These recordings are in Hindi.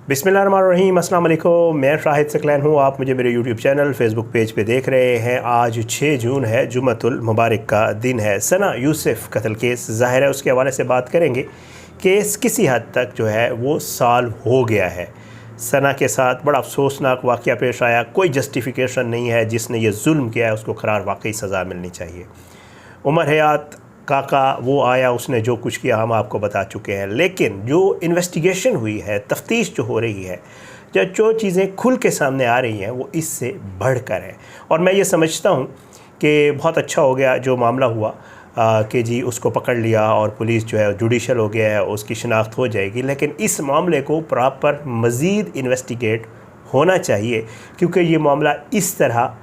बिस्मिल्लाहिर्रहमानिर्रहीम, अस्सलाम वालेकुम। मैं शाहिद सकलैन हूँ। आप मुझे मेरे यूट्यूब चैनल फेसबुक पेज पे देख रहे हैं। आज 6 जून है, जुम्मतुल मुबारक का दिन है। सना यूसुफ कत्ल केस ज़ाहिर है उसके हवाले से बात करेंगे। केस किसी हद तक जो है वो सॉल्व हो गया है। सना के साथ बड़ा अफसोसनाक वाक़या पेश आया। कोई जस्टिफिकेशन नहीं है। जिसने ये जुल्म किया है उसको करार वाकई सज़ा मिलनी चाहिए। उमर हयात काका वो आया, उसने जो कुछ किया हम आपको बता चुके हैं। लेकिन जो इन्वेस्टिगेशन हुई है, तफ्तीश जो हो रही है, जो चीज़ें खुल के सामने आ रही हैं वो इससे बढ़कर है। और मैं ये समझता हूँ कि बहुत अच्छा हो गया जो मामला हुआ कि जी उसको पकड़ लिया और पुलिस जो है जुडिशल हो गया है, उसकी शिनाख्त हो जाएगी। लेकिन इस मामले को प्रॉपर मज़ीद इन्वेस्टिगेट होना चाहिए, क्योंकि ये मामला इस तरह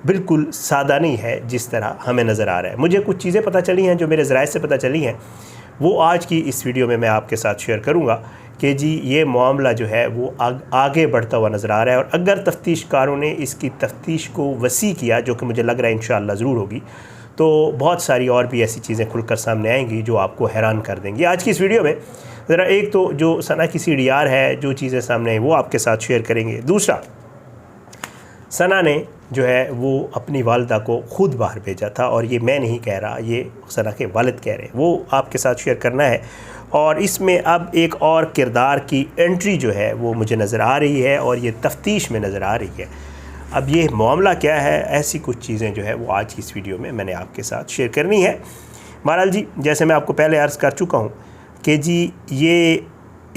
बिल्कुल सादा नहीं है जिस तरह हमें नज़र आ रहा है। मुझे कुछ चीज़ें पता चली हैं जो मेरे ज़राए से पता चली हैं, वो आज की इस वीडियो में मैं आपके साथ शेयर करूंगा कि जी ये मामला जो है वो आगे बढ़ता हुआ नज़र आ रहा है। और अगर तफ्तीशकारों ने इसकी तफ्तीश को वसी किया, जो कि मुझे लग रहा है इंशाअल्लाह ज़रूर होगी, तो बहुत सारी और भी ऐसी चीज़ें खुलकर सामने आएंगी जो आपको हैरान कर देंगी। आज की इस वीडियो में ज़रा एक तो जो सना की CDR है, जो चीज़ें सामने आई वो आपके साथ शेयर करेंगे। दूसरा, सना ने जो है वो अपनी वालदा को ख़ुद बाहर भेजा था, और ये मैं नहीं कह रहा, ये सना के वालिद कह रहे हैं, वो आपके साथ शेयर करना है। और इसमें अब एक और किरदार की एंट्री जो है वो मुझे नज़र आ रही है, और ये तफ्तीश में नज़र आ रही है। अब ये मामला क्या है, ऐसी कुछ चीज़ें जो है वो आज की इस वीडियो में मैंने आपके साथ शेयर करनी है। बहरहाल जी, जैसे मैं आपको पहले अर्ज़ कर चुका हूँ कि जी ये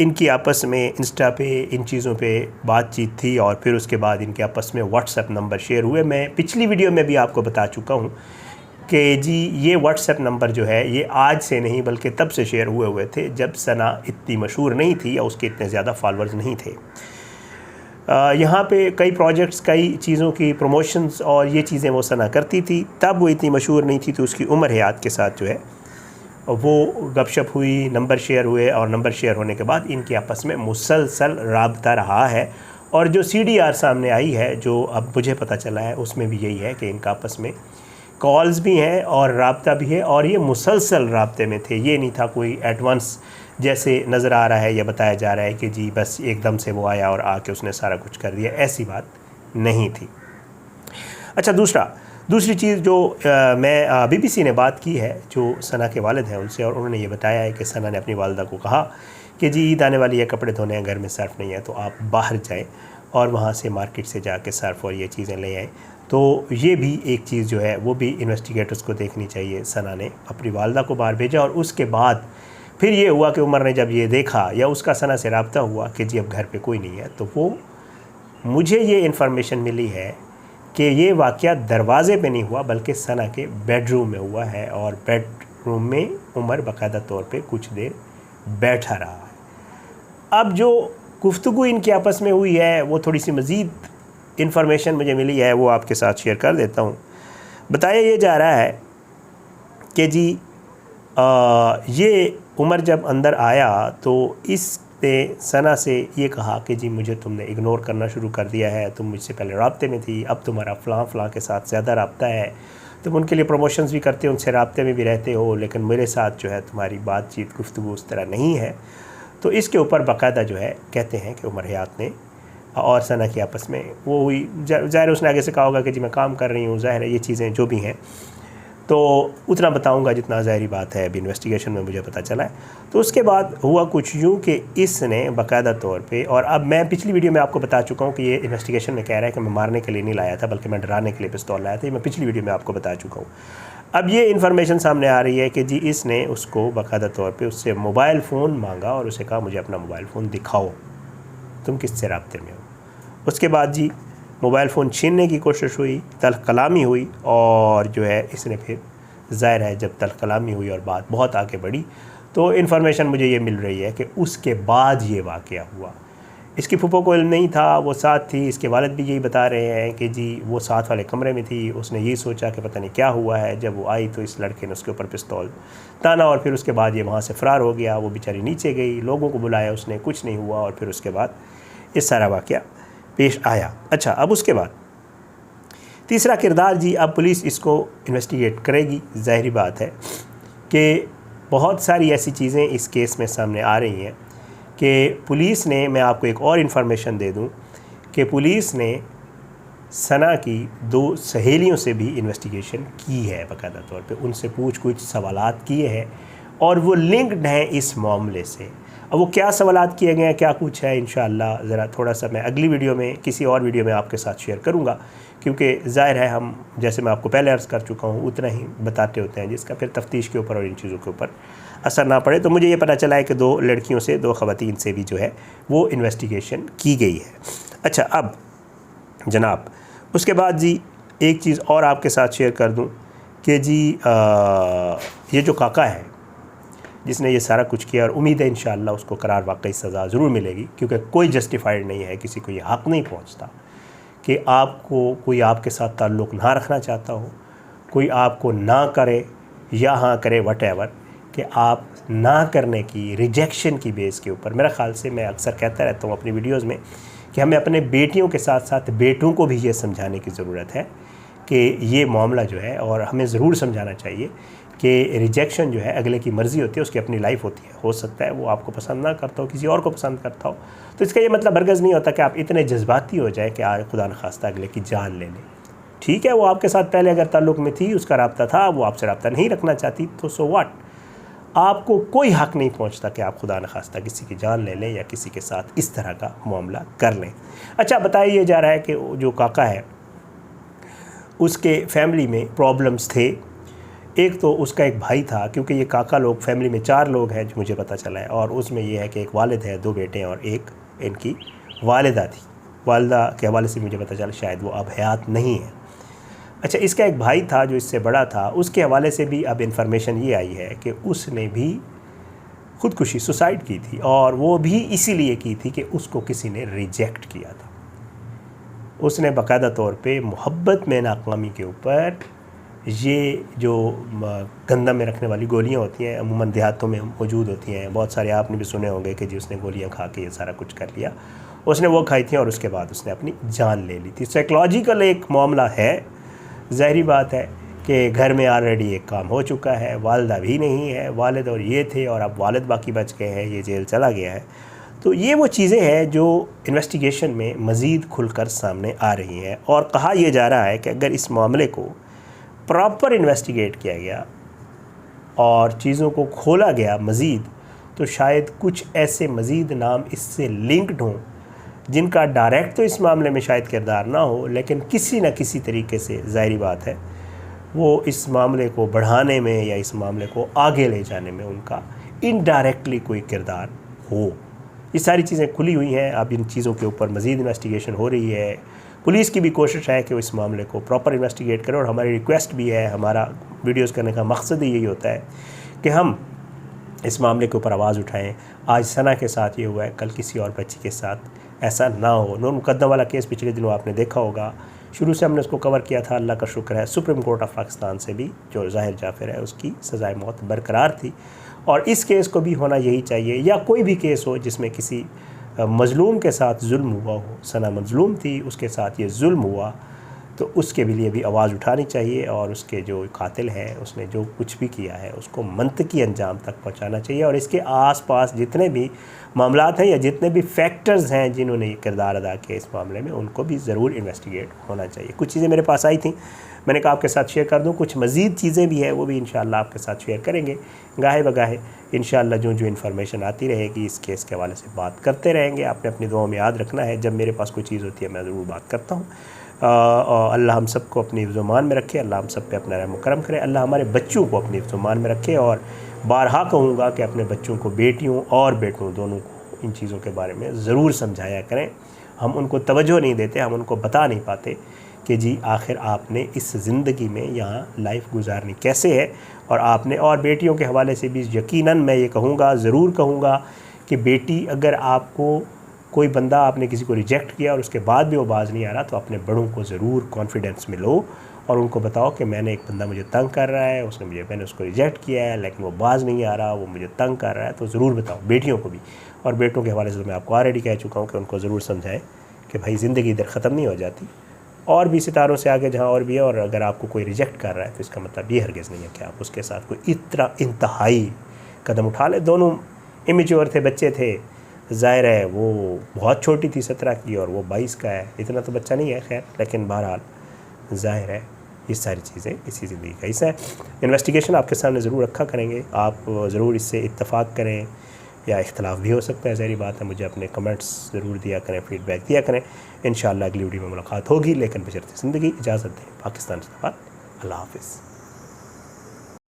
इनकी आपस में इंस्टा पे इन चीज़ों पे बातचीत थी, और फिर उसके बाद इनके आपस में व्हाट्सएप नंबर शेयर हुए। मैं पिछली वीडियो में भी आपको बता चुका हूँ कि जी ये व्हाट्सएप नंबर जो है ये आज से नहीं बल्कि तब से शेयर हुए थे जब सना इतनी मशहूर नहीं थी या उसके इतने ज़्यादा फॉलोअर्स नहीं थे। यहाँ पे कई प्रोजेक्ट्स, कई चीज़ों की प्रमोशंस और ये चीज़ें वो सना करती थी। तब वो इतनी मशहूर नहीं थी, तो उसकी उमर हयात के साथ जो है वो गपशप हुई, नंबर शेयर हुए, और नंबर शेयर होने के बाद इनके आपस में मुसलसल राबता रहा है। और जो CDR सामने आई है, जो अब मुझे पता चला है, उसमें भी यही है कि इनका आपस में कॉल्स भी हैं और राबता भी है, और ये मुसलसल राबते में थे। ये नहीं था कोई एडवांस जैसे नज़र आ रहा है या बताया जा रहा है कि जी बस एकदम से वो आया और आके उसने सारा कुछ कर दिया, ऐसी बात नहीं थी। अच्छा, दूसरी चीज़ जो मैं BBC ने बात की है, जो सना के वालिद हैं उनसे, और उन्होंने ये बताया है कि सना ने अपनी वालदा को कहा कि जी ईद आने वाली है, कपड़े धोने हैं, घर में सर्फ़ नहीं है, तो आप बाहर जाएं और वहाँ से मार्केट से जाके सर्फ़ और ये चीज़ें ले आएँ। तो ये भी एक चीज़ जो है वो भी इन्वेस्टिगेटर्स को देखनी चाहिए। सना ने अपनी वालदा को बाहर भेजा, और उसके बाद फिर ये हुआ कि उमर ने जब ये देखा या उसका सना से रब्ता हुआ कि जी अब घर पर कोई नहीं है, तो वो मुझे ये इन्फॉर्मेशन मिली है कि ये वाक़या दरवाज़े पे नहीं हुआ बल्कि सना के बेडरूम में हुआ है, और बेडरूम में उमर बाकायदा तौर पे कुछ देर बैठा रहा है। अब जो गुफ्तगू इनके आपस में हुई है वो थोड़ी सी मज़ीद इन्फॉर्मेशन मुझे मिली है, वो आपके साथ शेयर कर देता हूँ। बताया ये जा रहा है कि जी ये उमर जब अंदर आया तो इसने सना से ये कहा कि जी मुझे तुमने इग्नोर करना शुरू कर दिया है, तुम मुझसे पहले राब्ते में थी, अब तुम्हारा फ़लाँ के साथ ज़्यादा राब्ता है, तुम उनके लिए प्रमोशंस भी करते हो, उनसे राब्ते में भी रहते हो, लेकिन मेरे साथ जो है तुम्हारी बातचीत गुफ्तगू उस तरह नहीं है। तो इसके ऊपर बाकायदा जो है कहते हैं कि उमर हयात ने और सना की आपस में वो हुई। ज़ाहिर उसने आगे से कहा होगा कि जी मैं काम कर रही हूँ, ज़ाहिर है ये चीज़ें जो भी हैं, तो उतना बताऊंगा जितना ज़ाहिरी बात है, अभी इन्वेस्टिगेशन में मुझे पता चला है। तो उसके बाद हुआ कुछ यूँ कि इसने बाकायदा तौर पे, और अब मैं पिछली वीडियो में आपको बता चुका हूँ कि ये इन्वेस्टिगेशन में कह रहा है कि मैं मारने के लिए नहीं लाया था बल्कि मैं डराने के लिए पिस्तौल लाया था। ये मैं पिछली वीडियो में आपको बता चुका हूँ। अब ये इन्फॉर्मेशन सामने आ रही है कि जी इसने उसको बाकायदा तौर पर उससे मोबाइल फ़ोन मांगा और उसे कहा मुझे अपना मोबाइल फ़ोन दिखाओ, तुम किससे राब्ते में हो। उसके बाद जी मोबाइल फ़ोन छीनने की कोशिश हुई, तल्ख़ कलामी हुई, और जो है इसने फिर ज़ाहिर है जब तल्ख़ कलामी हुई और बात बहुत आगे बढ़ी, तो इन्फॉर्मेशन मुझे ये मिल रही है कि उसके बाद ये वाक़या हुआ। इसकी फूफो को इल्म नहीं था, वो साथ थी। इसके वालिद भी यही बता रहे हैं कि जी वो साथ वाले कमरे में थी, उसने ये सोचा कि पता नहीं क्या हुआ है। जब वो आई तो इस लड़के ने उसके ऊपर पिस्तौल ताना, और फिर उसके बाद ये वहाँ से फ़रार हो गया। वो बेचारी नीचे गई, लोगों को बुलाया उसने, कुछ नहीं हुआ, और फिर उसके बाद ये सारा वाक़या पेश आया। अच्छा, अब उसके बाद तीसरा किरदार जी, अब पुलिस इसको इन्वेस्टिगेट करेगी। ज़ाहिरी बात है कि बहुत सारी ऐसी चीज़ें इस केस में सामने आ रही हैं कि पुलिस ने, मैं आपको एक और इन्फॉर्मेशन दे दूं कि पुलिस ने सना की 2 सहेलियों से भी इन्वेस्टिगेशन की है, बाकायदा तौर पे उनसे कुछ सवालात किए हैं और वो लिंक्ड हैं इस मामले से। अब वो क्या सवालात किए गए हैं, क्या कुछ है, इंशाअल्लाह ज़रा थोड़ा सा मैं अगली वीडियो में, किसी और वीडियो में आपके साथ शेयर करूँगा, क्योंकि ज़ाहिर है हम, जैसे मैं आपको पहले अर्ज़ कर चुका हूँ, उतना ही बताते होते हैं जिसका फिर तफ्तीश के ऊपर और इन चीज़ों के ऊपर असर ना पड़े। तो मुझे ये पता चला है कि 2 लड़कियों से, 2 ख़वातीन से भी जो है वो इन्वेस्टिगेशन की गई है। अच्छा, अब जनाब उसके बाद जी एक चीज़ और आपके साथ शेयर कर दूं कि जी ये जो काका है जिसने ये सारा कुछ किया, और उम्मीद है इंशाअल्लाह उसको करार वाकई सज़ा ज़रूर मिलेगी, क्योंकि कोई जस्टिफाइड नहीं है, किसी को ये हक़ नहीं पहुंचता कि आपको कोई आपके साथ ताल्लुक़ ना रखना चाहता हो, कोई आपको ना करे या हाँ करे, वटेवर, कि आप ना करने की, रिजेक्शन की बेस के ऊपर। मेरा ख़्याल से मैं अक्सर कहता रहता हूँ अपनी वीडियोज़ में कि हमें अपने बेटियों के साथ साथ बेटों को भी ये समझाने की ज़रूरत है कि ये मामला जो है, और हमें ज़रूर समझाना चाहिए कि रिजेक्शन जो है अगले की मर्ज़ी होती है, उसकी अपनी लाइफ होती है। हो सकता है वो आपको पसंद ना करता हो, किसी और को पसंद करता हो, तो इसका ये मतलब हरगिज़ नहीं होता कि आप इतने जज्बाती हो जाए कि आज खुदा न खास्ता अगले की जान ले लें। ठीक है, वो आपके साथ पहले अगर ताल्लुक़ में थी, उसका रब्ता था, वो आपसे रब्ता नहीं रखना चाहती, तो सो व्हाट, आपको कोई हक़ नहीं पहुंचता कि आप खुदा न खास्ता किसी की जान ले लें या किसी के साथ इस तरह का मामला कर लें। अच्छा, बताया ये जा रहा है कि जो काका है उसके फैमिली में प्रॉब्लम्स थे। एक तो उसका एक भाई था, क्योंकि ये काका लोग फैमिली में 4 लोग हैं जो मुझे पता चला है, और उसमें ये है कि एक वालिद है, 2 बेटे हैं और एक इनकी वालिदा थी। वालिदा के हवाले से मुझे पता चला शायद वो अब हयात नहीं है। अच्छा, इसका एक भाई था जो इससे बड़ा था, उसके हवाले से भी अब इन्फॉर्मेशन ये आई है कि उसने भी ख़ुदकुशी, सुसाइड की थी, और वो भी इसीलिए की थी कि उसको किसी ने रिजेक्ट किया था। उसने बाकायदा तौर पे मोहब्बत में नाकामी के ऊपर ये जो गंदम में रखने वाली गोलियां होती हैं, अमूमन देहातों में मौजूद होती हैं, बहुत सारे आपने भी सुने होंगे कि जी उसने गोलियां खा के ये सारा कुछ कर लिया, उसने वो खाई थी और उसके बाद उसने अपनी जान ले ली थी। साइकोलॉजिकल एक मामला है, ज़ाहिरी बात है कि घर में ऑलरेडी एक काम हो चुका है, वालिदा भी नहीं है, वालिद और ये थे, और अब वालिद बाकी बच गए हैं, ये जेल चला गया है। तो ये वो चीज़ें हैं जो इन्वेस्टिगेशन में मज़ीद खुलकर सामने आ रही हैं, और कहा यह जा रहा है कि अगर इस मामले को प्रॉपर इन्वेस्टिगेट किया गया और चीज़ों को खोला गया मज़ीद, तो शायद कुछ ऐसे मज़ीद नाम इससे लिंक्ड हों जिनका डायरेक्ट तो इस मामले में शायद किरदार ना हो, लेकिन किसी न किसी तरीके से, ज़ाहिरी बात है, वो इस मामले को बढ़ाने में या इस मामले को आगे ले जाने में उनका इनडायरेक्टली कोई किरदार हो। ये सारी चीज़ें खुली हुई हैं, अब इन चीज़ों के ऊपर मज़ीद इन्वेस्टिगेशन हो रही है। पुलिस की भी कोशिश है कि वो इस मामले को प्रॉपर इन्वेस्टिगेट करें, और हमारी रिक्वेस्ट भी है, हमारा वीडियोज़ करने का मकसद ही यही होता है कि हम इस मामले के ऊपर आवाज़ उठाएं। आज सना के साथ ये हुआ है, कल किसी और बच्ची के साथ ऐसा ना हो। नूर मुकद्दम वाला केस पिछले दिनों आपने देखा होगा, शुरू से हमने उसको कवर किया था, अल्लाह का शुक्र है सुप्रीम कोर्ट ऑफ पाकिस्तान से भी जो ज़ाहिर जाफ़िर है उसकी सज़ाए मौत बरकरार थी, और इस केस को भी होना यही चाहिए, या कोई भी केस हो जिसमें किसी मज़लूम के साथ जुल्म हुआ हो। सना मज़लूम थी, उसके साथ ये जुल्म हुआ, तो उसके भी लिए भी आवाज़ उठानी चाहिए, और उसके जो कातिल है उसने जो कुछ भी किया है उसको मंतकी अंजाम तक पहुंचाना चाहिए, और इसके आसपास जितने भी मामलात हैं या जितने भी फैक्टर्स हैं जिन्होंने ये किरदार अदा किया इस मामले में, उनको भी ज़रूर इन्वेस्टिगेट होना चाहिए। कुछ चीज़ें मेरे पास आई थी, मैंने कहा आपके साथ शेयर कर दूं, कुछ मज़ीद चीज़ें भी हैं वो भी इंशाअल्लाह आपके साथ शेयर करेंगे गाहे बगाहे। इंशाअल्लाह जो इंफॉर्मेशन आती रहेगी इस केस के हवाले से बात करते रहेंगे। आपने अपनी दुआओं में याद रखना है, जब मेरे पास कोई चीज़ होती है मैं ज़रूर बात करता हूँ। अल्लाह हम सबको अपनी ज़ुबान में रखे, अल्लाह हम सब पे अपना रहम करम करे, अल्लाह हमारे बच्चों को अपनी ज़ुबान में रखे, और बारहा कहूँगा कि अपने बच्चों को, बेटियों और बेटों दोनों को इन चीज़ों के बारे में ज़रूर समझाया करें। हम उनको तवज्जो नहीं देते, हम उनको बता नहीं पाते कि जी आखिर आपने इस ज़िंदगी में यहाँ लाइफ गुजारनी कैसे है। और आपने, और बेटियों के हवाले से भी यकीनन मैं ये कहूँगा, ज़रूर कहूँगा कि बेटी, अगर आपको कोई बंदा, आपने किसी को रिजेक्ट किया और उसके बाद भी वो बाज़ नहीं आ रहा, तो अपने बड़ों को ज़रूर कॉन्फिडेंस में लो और उनको बताओ कि मैंने एक बंदा मुझे तंग कर रहा है, मैंने उसको रिजेक्ट किया है, लेकिन वो बाज़ नहीं आ रहा, वो मुझे तंग कर रहा है। तो ज़रूर बताओ बेटियों को भी, और बेटों के हवाले से तो मैं आपको ऑलरेडी कह चुका हूँ कि उनको ज़रूर समझाएं कि भाई ज़िंदगी इधर ख़त्म नहीं हो जाती, और भी सितारों से आगे जहाँ और भी है। और अगर आपको कोई रिजेक्ट कर रहा है तो इसका मतलब ये हरगिज़ नहीं है कि आप उसके साथ कोई इतना इंतहाई कदम उठा ले। दोनों इमेच्योर थे, बच्चे थे, ज़ाहिर है वो बहुत छोटी थी 17 की और वो 22 का है, इतना तो बच्चा नहीं है खैर, लेकिन बहरहाल ज़ाहिर है ये सारी चीज़ें इसी ज़िंदगी का हिस्सा है। इन्वेस्टिगेशन आपके सामने ज़रूर रखा करेंगे, आप ज़रूर इससे इत्तफ़ाक़ करें या इख्तलाफ भी हो सकता है, ज़ाहिर बात है। मुझे अपने कमेंट्स ज़रूर दिया करें, फ़ीडबैक दिया करें। इंशाअल्लाह अगली वीडियो में मुलाकात होगी, लेकिन बशर्ते ज़िंदगी इजाज़त दें। पाकिस्तान जिंदाबाद। अल्लाह हाफ़िज़।